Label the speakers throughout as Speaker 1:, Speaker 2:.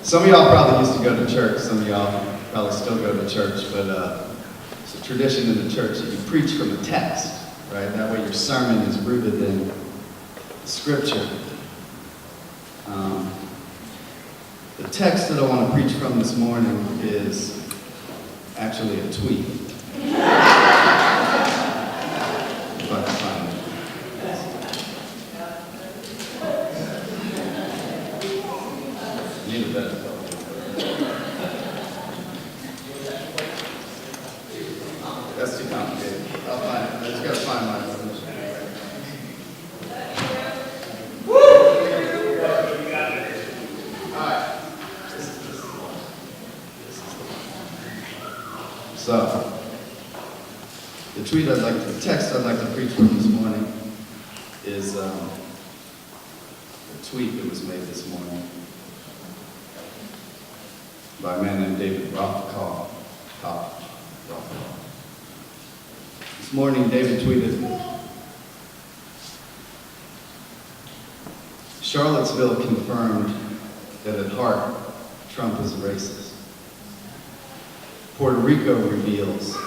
Speaker 1: Some of y'all probably used to go to church. Some of y'all probably still go to church, but it's a tradition in the church that you preach from a text, right? That way your sermon is rooted in Scripture. The text that I want to preach from this morning is actually a tweet. If I can find it. Need a better photo. That's too complicated. I'll find it. I just got to find my definition. So, the text I'd like to preach from this morning is a tweet that was made this morning by a man named David Rothkopf. This morning, David tweeted, Charlottesville confirmed that at heart, Trump is a racist. Puerto Rico reveals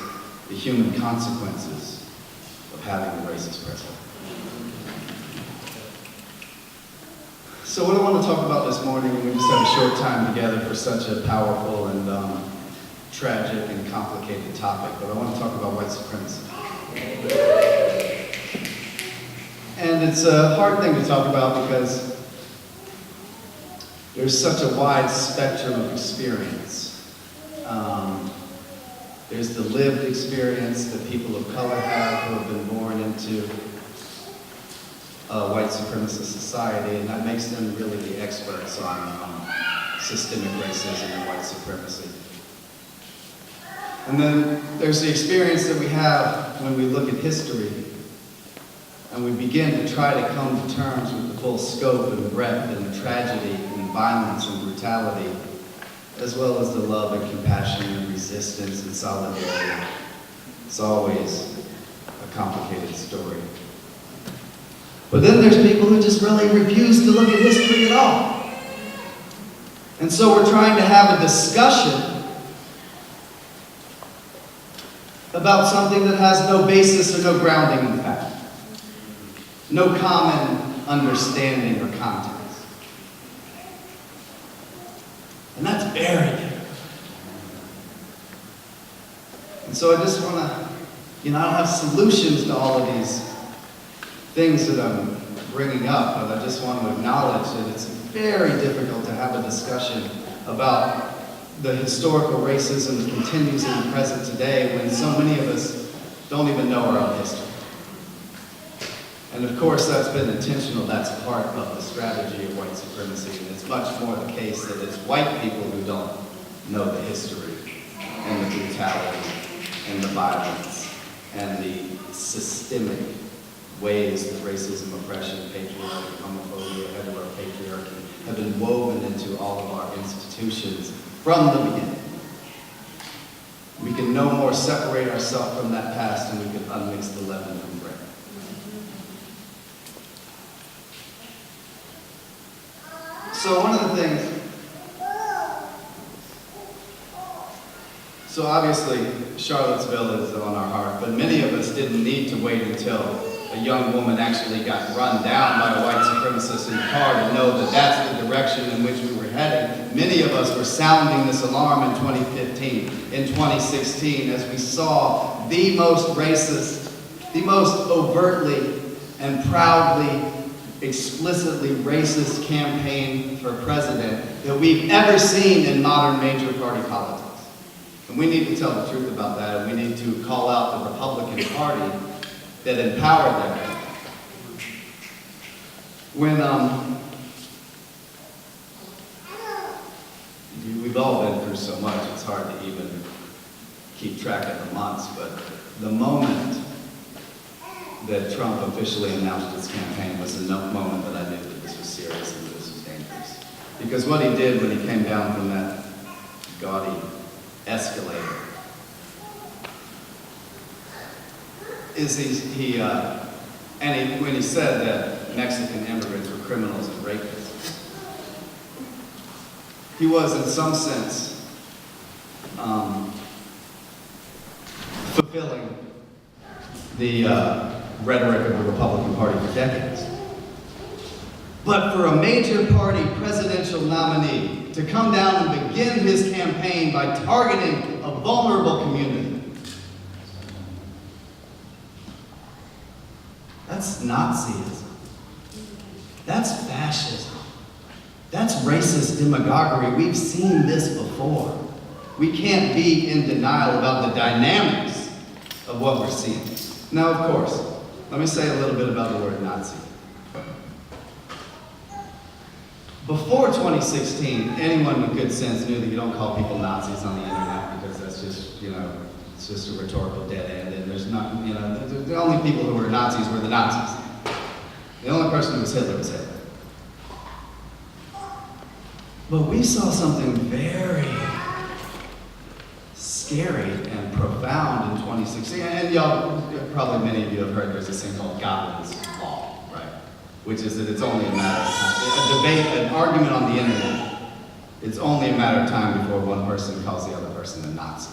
Speaker 1: the human consequences of having a racist president. So what I want to talk about this morning, we just have a short time together for such a powerful and tragic and complicated topic, but I want to talk about white supremacy. And it's a hard thing to talk about because there's such a wide spectrum of experience. There's the lived experience that people of color have who have been born into a white supremacist society, and that makes them really the experts on systemic racism and white supremacy. And then there's the experience that we have when we look at history and we begin to try to come to terms with the full scope and breadth and tragedy and violence and brutality, as well as the love and compassion and resistance and solidarity. It's always a complicated story. But then there's people who just really refuse to look at history at all. And so we're trying to have a discussion about something that has no basis or no grounding in fact. No common understanding or context. And that's very difficult. And so I just want to, I don't have solutions to all of these things that I'm bringing up, but I just want to acknowledge that it's very difficult to have a discussion about the historical racism that continues in the present today when so many of us don't even know our own history. And of course, that's been intentional. That's part of the strategy of white supremacy. And it's much more the case that it's white people who don't know the history and the brutality and the violence and the systemic ways that racism, oppression, patriarchy, homophobia, heteropatriarchy have been woven into all of our institutions from the beginning. We can no more separate ourselves from that past than we can unmix the leaven from bread. So one of the things, so obviously Charlottesville is on our heart, but many of us didn't need to wait until a young woman actually got run down by a white supremacist in the car to know that that's the direction in which we were heading. Many of us were sounding this alarm in 2015, in 2016, as we saw the most racist, the most overtly and proudly explicitly racist campaign for president that we've ever seen in modern major party politics. And we need to tell the truth about that, and we need to call out the Republican Party that empowered that campaign. When, we've all been through so much, it's hard to even keep track of the months, but the moment that Trump officially announced his campaign was the moment that I knew that this was serious and that this was dangerous. Because what he did when he came down from that gaudy escalator is when he said that Mexican immigrants were criminals and rapists, he was in some sense fulfilling the rhetoric of the Republican Party for decades. But for a major party presidential nominee to come down and begin his campaign by targeting a vulnerable community, that's Nazism. That's fascism. That's racist demagoguery. We've seen this before. We can't be in denial about the dynamics of what we're seeing. Now, of course, let me say a little bit about the word Nazi. Before 2016, anyone with good sense knew that you don't call people Nazis on the internet because that's just, it's just a rhetorical dead end. And there's not, the only people who were Nazis were the Nazis. The only person who was Hitler was Hitler. But we saw something very scary and profound in 2016. And y'all, probably many of you have heard there's this thing called Godwin's Law, right? Which is that it's only a matter of time. A debate, an argument on the internet, it's only a matter of time before one person calls the other person a Nazi.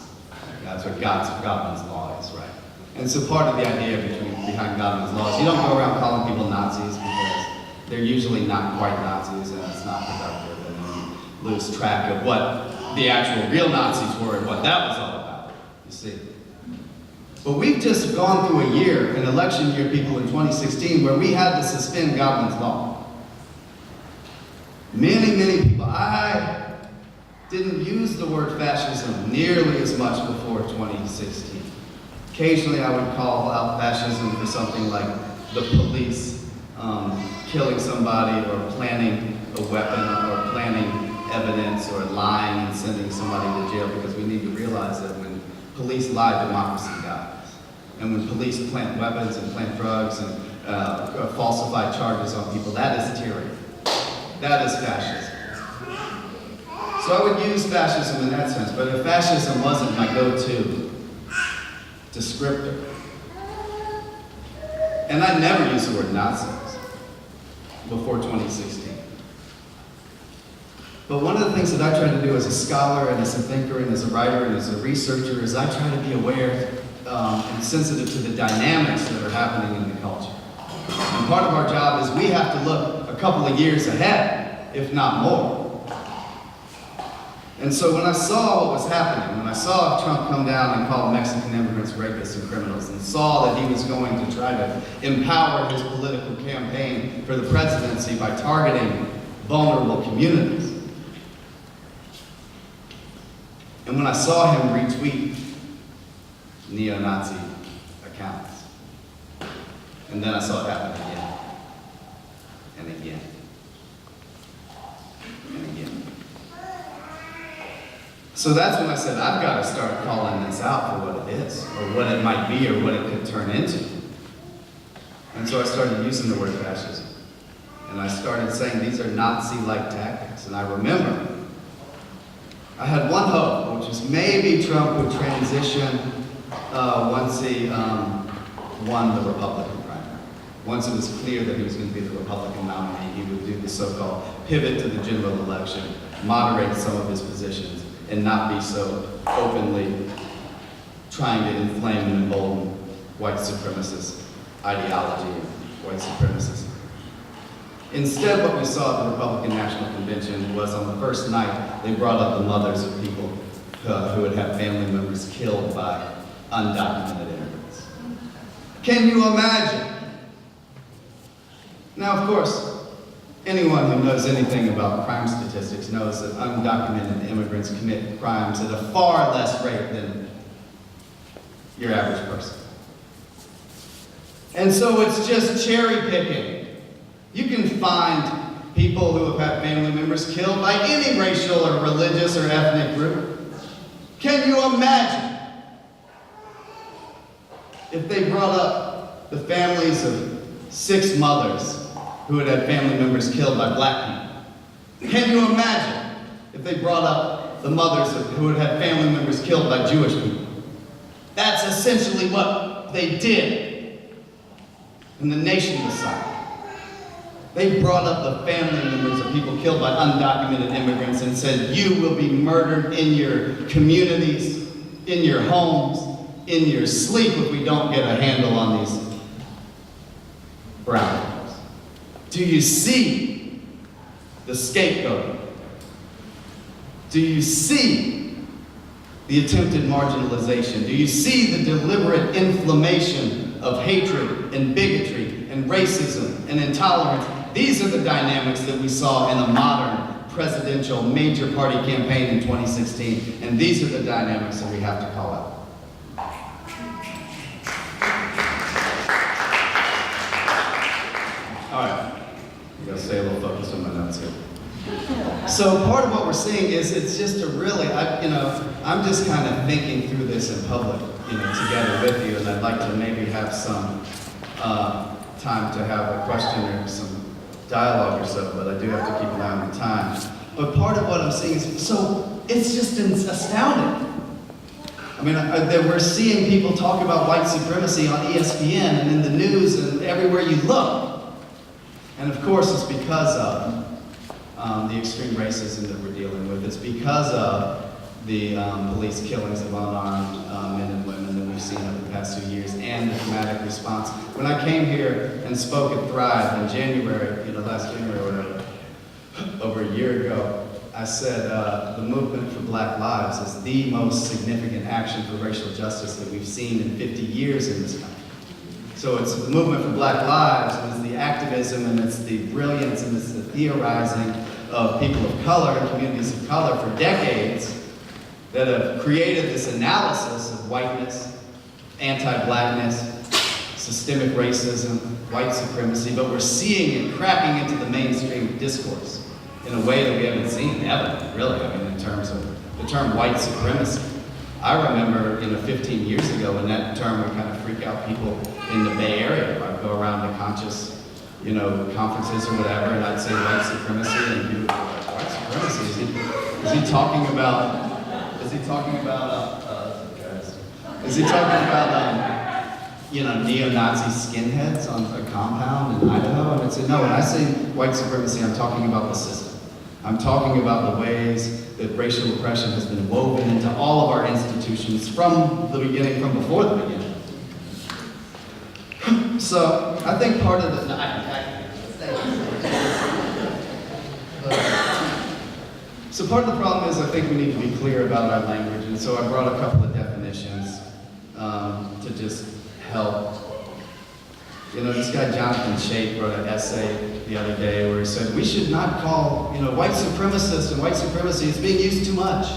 Speaker 1: That's what Godwin's Law is, right? And so part of the idea behind Godwin's Law is you don't go around calling people Nazis because they're usually not quite Nazis and it's not productive, and then you lose track of what the actual real Nazis were and what that was all about, you see. But we've just gone through a year, an election year, people, in 2016, where we had to suspend Godwin's Law. Many people, I didn't use the word fascism nearly as much before 2016. Occasionally I would call out fascism for something like the police killing somebody or planting a weapon or planting evidence or lying and sending somebody to jail, because we need to realize that when police lie, democracy dies. And when police plant weapons and plant drugs and falsify charges on people, that is tyranny. That is fascism. So I would use fascism in that sense, but if fascism wasn't my go-to descriptor, and I never used the word Nazis before 2016. But one of the things that I try to do as a scholar and as a thinker and as a writer and as a researcher is I try to be aware and sensitive to the dynamics that are happening in the culture. And part of our job is we have to look a couple of years ahead, if not more. And so when I saw what was happening, when I saw Trump come down and call Mexican immigrants rapists and criminals, and saw that he was going to try to empower his political campaign for the presidency by targeting vulnerable communities, and when I saw him retweet neo-Nazi accounts, and then I saw it happen again, and again, and again. So that's when I said, I've got to start calling this out for what it is, or what it might be, or what it could turn into. And so I started using the word fascism. And I started saying these are Nazi-like tactics. And I remember, I had one hope, which is maybe Trump would transition once he won the Republican primary. Once it was clear that he was going to be the Republican nominee, he would do the so-called pivot to the general election, moderate some of his positions, and not be so openly trying to inflame and embolden white supremacist ideology and white supremacists. Instead, what we saw at the Republican National Convention was on the first night, they brought up the mothers of people who had had family members killed by undocumented immigrants. Can you imagine? Now, of course, anyone who knows anything about crime statistics knows that undocumented immigrants commit crimes at a far less rate than your average person. And so it's just cherry picking. You can find people who have had family members killed by any racial or religious or ethnic group. Can you imagine if they brought up the families of 6 mothers who had had family members killed by black people? Can you imagine if they brought up the mothers who had had family members killed by Jewish people? That's essentially what they did. And the nation was silent. They brought up the family members of people killed by undocumented immigrants and said, you will be murdered in your communities, in your homes, in your sleep if we don't get a handle on these brown folks. Do you see the scapegoating? Do you see the attempted marginalization? Do you see the deliberate inflammation of hatred and bigotry and racism and intolerance? These are the dynamics that we saw in a modern presidential major party campaign in 2016, and these are the dynamics that we have to call out. All right, I'm gonna stay a little focused on my notes here. So part of what we're seeing is it's just a really, I'm just kind of thinking through this in public, together with you, and I'd like to maybe have some time to have a question or some dialogue or so, but I do have to keep an eye on the time. But part of what I'm seeing is, so it's just astounding. I mean, we're seeing people talk about white supremacy on ESPN and in the news and everywhere you look. And of course, it's because of the extreme racism that we're dealing with. It's because of the police killings of unarmed men and women that we've seen over the past 2 years, and the dramatic response. When I came here and spoke at Thrive in January, last January or whatever, over a year ago, I said the movement for Black Lives is the most significant action for racial justice that we've seen in 50 years in this country. So it's the movement for Black Lives, and it's the activism, and it's the brilliance, and it's the theorizing of people of color and communities of color for decades that have created this analysis of whiteness, anti-blackness, systemic racism, white supremacy, but we're seeing it cracking into the mainstream discourse in a way that we haven't seen ever, really, in terms of the term white supremacy. I remember, 15 years ago when that term would kind of freak out people in the Bay Area. I'd go around to conscious, conferences or whatever, and I'd say white supremacy, and people would be like, white supremacy? Is he talking about neo-Nazi skinheads on a compound in Idaho? And I'd say, no, when I say white supremacy, I'm talking about the system. I'm talking about the ways that racial oppression has been woven into all of our institutions from the beginning, from before the beginning. So I think part of the, so part of the problem is I think we need to be clear about our language, and so I brought a couple of definitions to just help. This guy Jonathan Chait wrote an essay the other day where he said, we should not call, white supremacists and white supremacy is being used too much.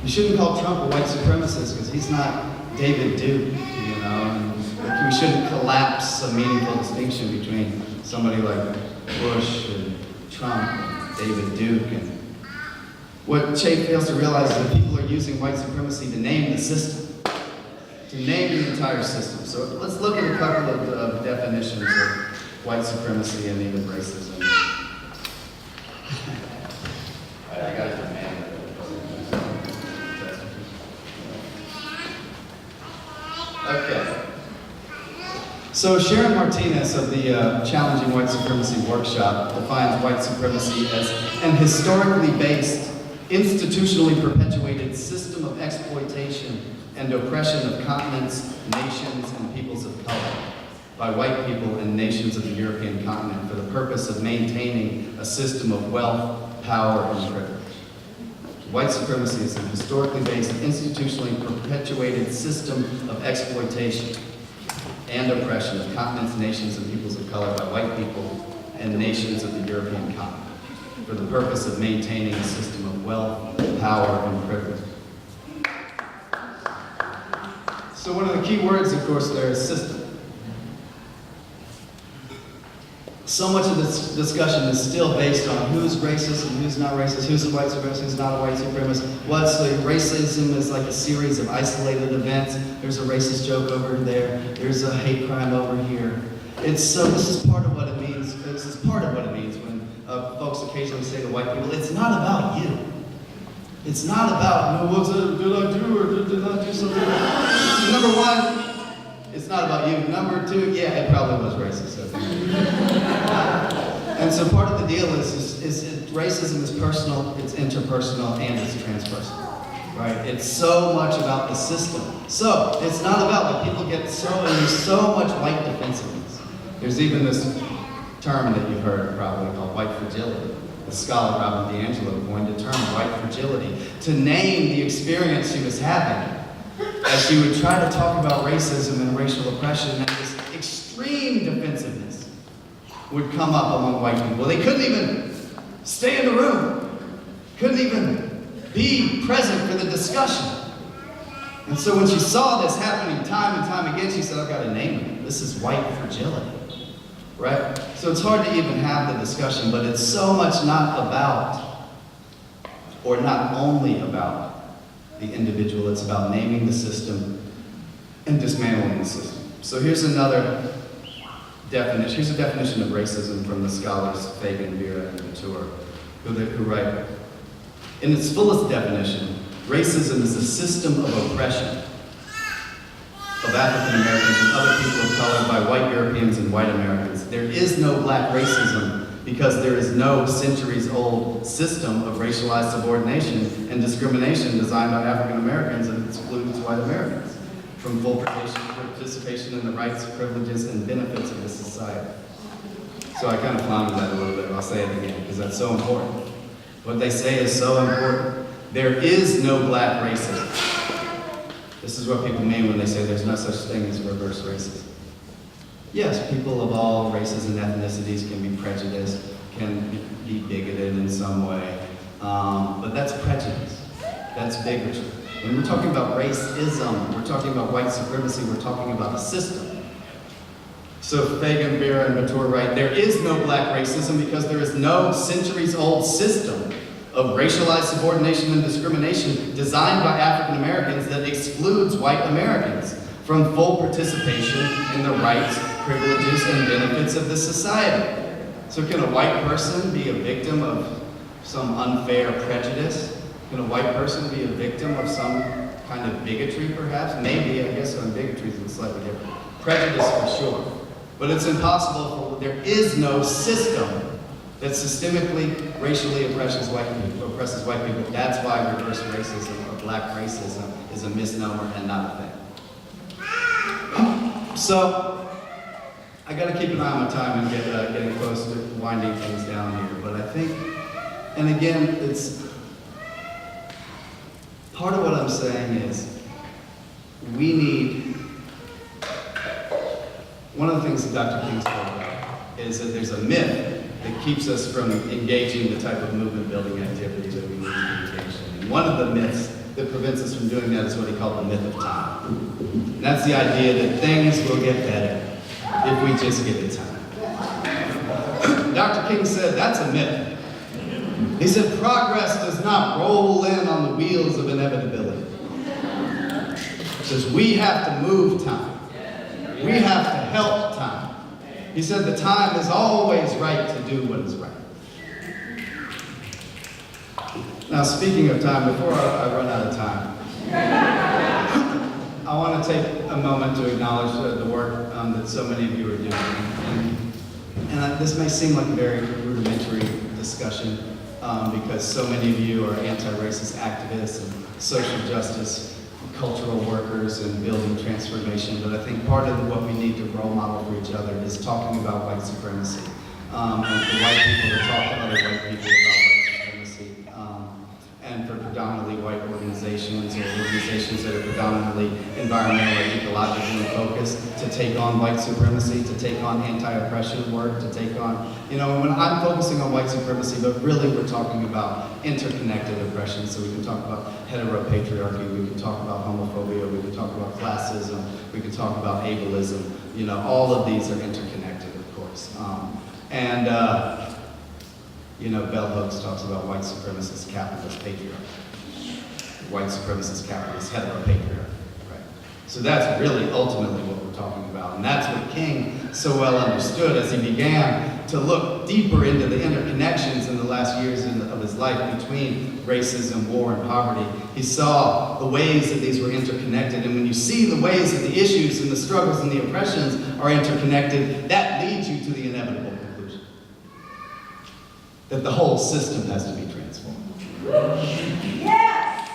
Speaker 1: You shouldn't call Trump a white supremacist because he's not David Duke, and we shouldn't collapse a meaningful distinction between somebody like Bush and Trump and David Duke. And what Chait fails to realize is that people are using white supremacy to name the system, to name the entire system. So let's look at a couple of definitions of white supremacy and even racism. I got it, man. Okay. So Sharon Martinez of the Challenging White Supremacy Workshop defines white supremacy as an historically based, institutionally perpetuated system of exploitation and oppression of continents, nations, and peoples of color by white people and nations of the European continent for the purpose of maintaining a system of wealth, power, and privilege. White supremacy is an historically based, institutionally perpetuated system of exploitation and oppression of continents, nations, and peoples of color by white people and nations of the European continent for the purpose of maintaining a system of wealth, power, and privilege. So one of the key words, of course, there is system. So much of this discussion is still based on who's racist and who's not racist, who's a white supremacist, who's not a white supremacist. What's like racism is like a series of isolated events. There's a racist joke over there. There's a hate crime over here. This is part of what it means. This is part of what it means when folks occasionally say to white people, it's not about you. It's not about, did I do or did I do something? Number one, it's not about you. Number two, yeah, it probably was racist. And so part of the deal is racism is personal, it's interpersonal, and it's transpersonal. Right? It's so much about the system. So it's not about what people get there's so much white defensiveness. There's even this term that you've heard probably called white fragility. The scholar Robin DiAngelo coined the term white fragility to name the experience she was having as she would try to talk about racism and racial oppression, and this extreme defensiveness would come up among white people. They couldn't even stay in the room, couldn't even be present for the discussion. And so when she saw this happening time and time again, she said, I've got to name it. This is white fragility. Right? So it's hard to even have the discussion, but it's so much not about, or not only about, the individual. It's about naming the system and dismantling the system. So here's another definition. Here's a definition of racism from the scholars Fagan, Vera, and Couture, who write, in its fullest definition, racism is a system of oppression of African Americans and other people of color by white Europeans and white Americans. There is no black racism because there is no centuries-old system of racialized subordination and discrimination designed by African Americans and excludes white Americans from full participation in the rights, privileges, and benefits of the society. So I kind of floundered that a little bit, but I'll say it again because that's so important. What they say is so important. There is no black racism. This is what people mean when they say there's no such thing as reverse racism. Yes, people of all races and ethnicities can be prejudiced, can be bigoted in some way, but that's prejudice. That's bigotry. When we're talking about racism, we're talking about white supremacy, we're talking about a system. So Fagan, Vera, and Couture write, there is no black racism because there is no centuries-old system of racialized subordination and discrimination designed by African Americans that excludes white Americans from full participation in the rights, privileges, and benefits of the society. So can a white person be a victim of some unfair prejudice? Can a white person be a victim of some kind of bigotry, perhaps? Maybe, I guess on bigotry is slightly different. Prejudice for sure. But it's impossible there is no system that systemically, racially oppresses white people. That's why reverse racism or black racism is a misnomer and not a thing. So, I got to keep an eye on my time and getting close to winding things down here. But I think, and again, it's part of what I'm saying is we need. One of the things that Dr. King spoke about is that there's a myth that keeps us from engaging the type of movement building activity that we need to engage in. And one of the myths that prevents us from doing that is what he called the myth of time. And that's the idea that things will get better if we just give it time. Dr. King said that's a myth. He said progress does not roll in on the wheels of inevitability. He says we have to move time. We have to help time. He said the time is always right to do what is right. Now, speaking of time, before I run out of time, I want to take a moment to acknowledge the work that so many of you are doing. And this may seem like a very rudimentary discussion because so many of you are anti-racist activists and social justice cultural workers and building transformation, but I think part of what we need to role model for each other is talking about white supremacy. And for white people to talk to other white people about white supremacy. And for predominantly white organizations or organizations that are predominantly environmentally, ecologically focused to take on white supremacy, to take on anti-oppression work, to take on, when I'm focusing on white supremacy, but really we're talking about interconnected oppression. So we can talk about heteropatriarchy, we can talk about homophobia, we can talk about classism, we can talk about ableism. All of these are interconnected, of course. Bell Hooks talks about white supremacist capitalist patriarchy. White supremacist capitalist heteropatriarchy, right? So that's really ultimately what we're talking about. And that's what King so well understood as he began to look deeper into the interconnections in the last years of his life between racism, war, and poverty. He saw the ways that these were interconnected. And when you see the ways that the issues and the struggles and the oppressions are interconnected, that leads you to the inevitable conclusion. that the whole system has to be transformed.
Speaker 2: Yes!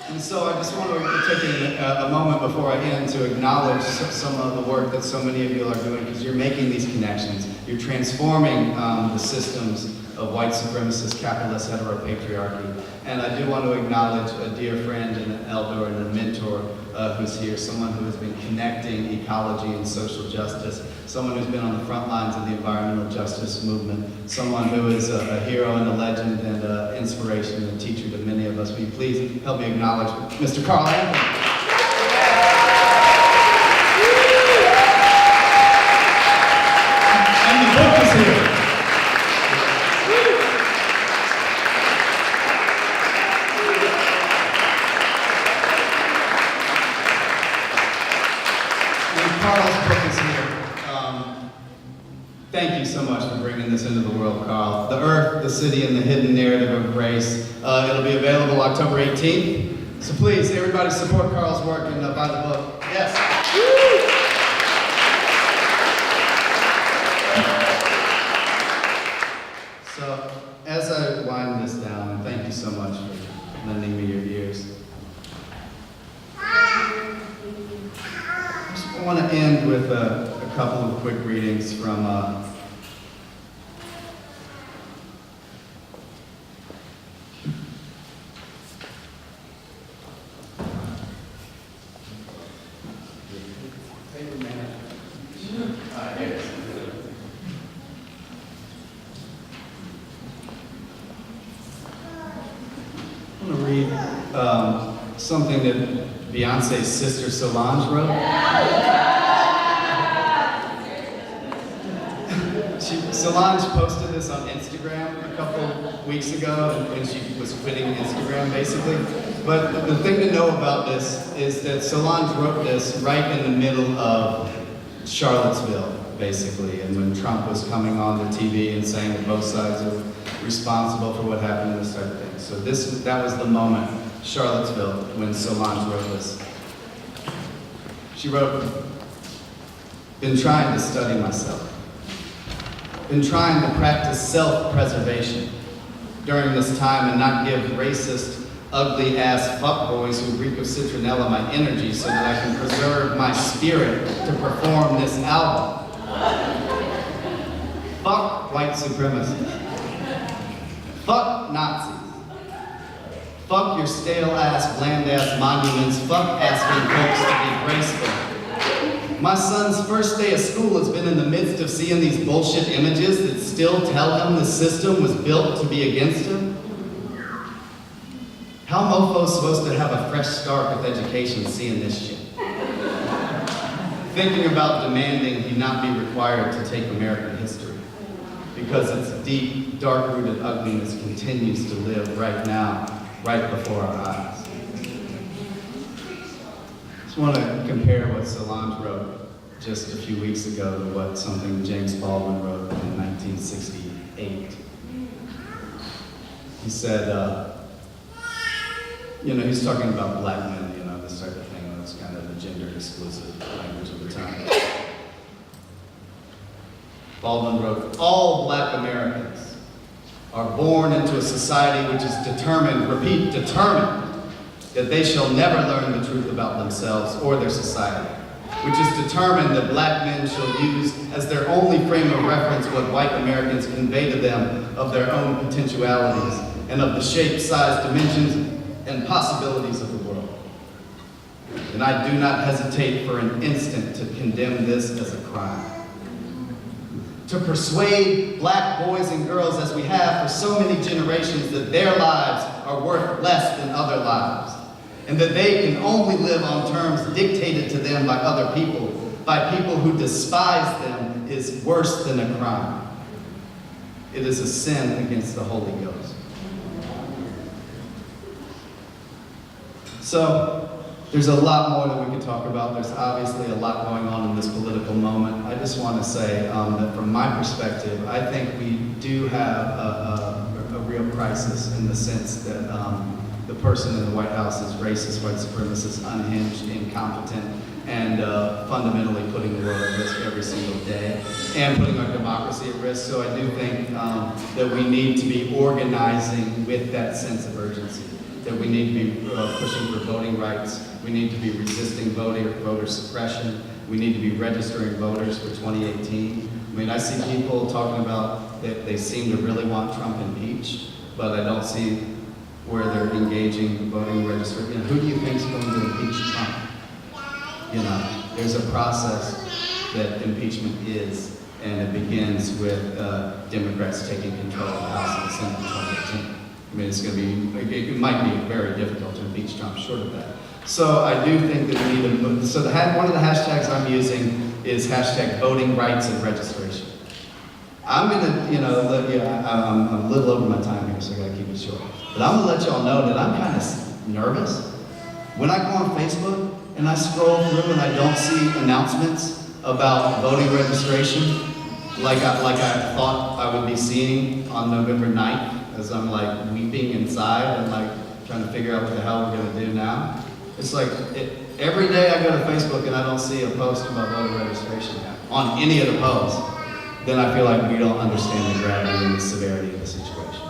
Speaker 1: And so I just want to take a moment before I end to acknowledge some of the work that so many of you are doing, because you're making these connections. You're transforming the systems of white supremacist, capitalist, heteropatriarchy. And I do want to acknowledge a dear friend and an elder and a mentor who's here, someone who has been connecting ecology and social justice, someone who's been on the front lines of the environmental justice movement, someone who is a hero and a legend and an inspiration and a teacher to many of us. Will you please help me acknowledge Mr. Carl Anthony? And the book is here. Carl's book is here. Thank you so much for bringing this into the world, Carl. The Earth, the City, and the Hidden Narrative of Race. It'll be available October 18th. So please, everybody support Carl's work and buy the book. Yes. So, as I wind this down, and thank you so much for lending me your ears. I want to end with a couple of quick readings from I want to read something that Beyonce's sister Solange wrote. Solange posted this on Instagram a couple weeks ago when she was quitting Instagram, basically. But the thing to know about this is that Solange wrote this right in the middle of Charlottesville, basically, and when Trump was coming on the TV and saying that both sides are responsible for what happened and this type of thing. So that was the moment, Charlottesville, when Solange wrote this. She wrote, "Been trying to study myself. Been trying to practice self-preservation during this time and not give racist, ugly-ass fuckboys who reek of citronella my energy so that I can preserve my spirit to perform this album. Fuck white supremacy. Fuck Nazis. Fuck your stale-ass, bland-ass monuments. Fuck asking folks to be graceful. My son's first day of school has been in the midst of seeing these bullshit images that still tell him the system was built to be against him. How mofo's supposed to have a fresh start with education seeing this shit? Thinking about demanding he not be required to take American history because its deep, dark-rooted ugliness continues to live right now, right before our eyes." I want to compare what Solange wrote just a few weeks ago to what something James Baldwin wrote in 1968. He said, he's talking about black men, this type of thing. That's kind of the gender-exclusive language of the time. Baldwin wrote, "All black Americans are born into a society which is determined, repeat, determined, that they shall never learn the truth about themselves or their society, which is determined that black men shall use as their only frame of reference what white Americans convey to them of their own potentialities and of the shape, size, dimensions, and possibilities of the world. And I do not hesitate for an instant to condemn this as a crime. To persuade black boys and girls, as we have for so many generations, that their lives are worth less than other lives, and that they can only live on terms dictated to them by other people, by people who despise them, is worse than a crime. It is a sin against the Holy Ghost." So, there's a lot more that we could talk about. There's obviously a lot going on in this political moment. I just want to say that from my perspective, I think we do have a real crisis in the sense that the person in the White House is racist, white supremacist, unhinged, incompetent, and fundamentally putting the world at risk every single day, and putting our democracy at risk. So I do think that we need to be organizing with that sense of urgency, that we need to be pushing for voting rights, we need to be resisting voter suppression, we need to be registering voters for 2018. I mean, I see people talking about that they seem to really want Trump impeached, but I don't see where they're engaging voting registration. You know, who do you think is going to impeach Trump? You know, there's a process that impeachment is, and it begins with Democrats taking control of the House and the Senate in 2018. I mean, it's going to be, it might be very difficult to impeach Trump short of that. So I do think that we need to move. So one of the hashtags I'm using is hashtag voting rights and registration. I'm going to, you know, I'm a little over my time here, so I got to keep it short. But I'm going to let y'all know that I'm kind of nervous. When I go on Facebook and I scroll through and I don't see announcements about voting registration, like I thought I would be seeing on November 9th, as I'm like weeping inside and like trying to figure out what the hell we're going to do now. It's like every day I go to Facebook and I don't see a post about voter registration on any of the posts, then I feel like we don't understand the gravity and the severity of the situation.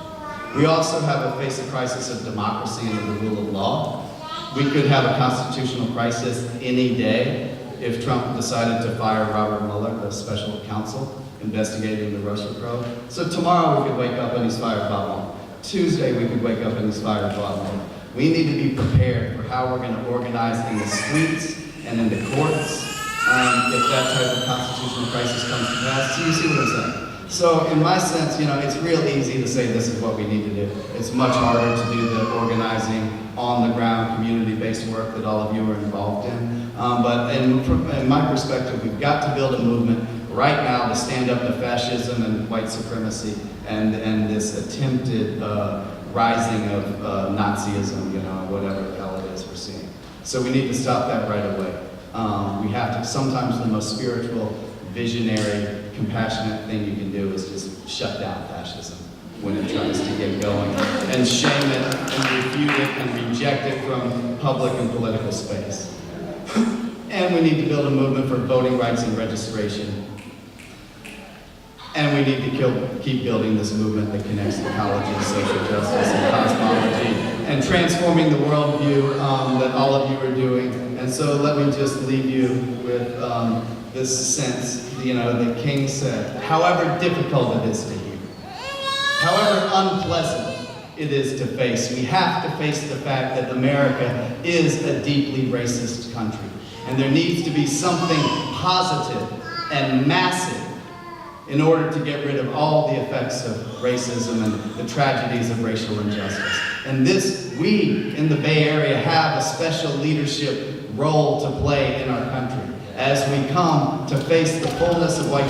Speaker 1: We also face a crisis of democracy and of the rule of law. We could have a constitutional crisis any day if Trump decided to fire Robert Mueller, the special counsel investigating the Russia probe. So tomorrow we could wake up and he's fired Bob Mueller. Tuesday we could wake up and he's fired Bob Mueller. We need to be prepared for how we're going to organize in the streets and in the courts if that type of constitutional crisis comes to pass. So you see what I'm saying? So in my sense, you know, it's real easy to say this is what we need to do. It's much harder to do the organizing, on the ground, community-based work that all of you are involved in. But in my perspective, we've got to build a movement right now to stand up to fascism and white supremacy and this attempted rising of Nazism, you know, whatever the hell it is we're seeing. So we need to stop that right away. We have to, sometimes the most spiritual, visionary, compassionate thing you can do is just shut down fascism when it tries to get going and shame it and refute it and reject it from public and political space. And we need to build a movement for voting rights and registration. And we need to keep building this movement that connects ecology, social justice, and cosmology, and transforming the worldview that all of you are doing. And so let me just leave you with this sense, you know, the King said, however difficult it is to hear, however unpleasant it is to face, we have to face the fact that America is a deeply racist country. And there needs to be something positive and massive in order to get rid of all the effects of racism and the tragedies of racial injustice. And this, we in the Bay Area have a special leadership role to play in our country as we come to face the fullness of white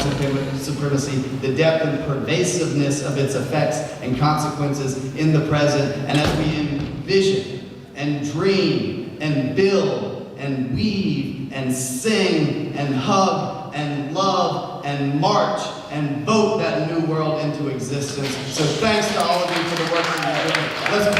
Speaker 1: supremacy, the depth and pervasiveness of its effects and consequences in the present, and as we envision and dream and build and weave and sing and hug and love and march and vote that new world into existence. So thanks to all of you for the work that you're doing. Let's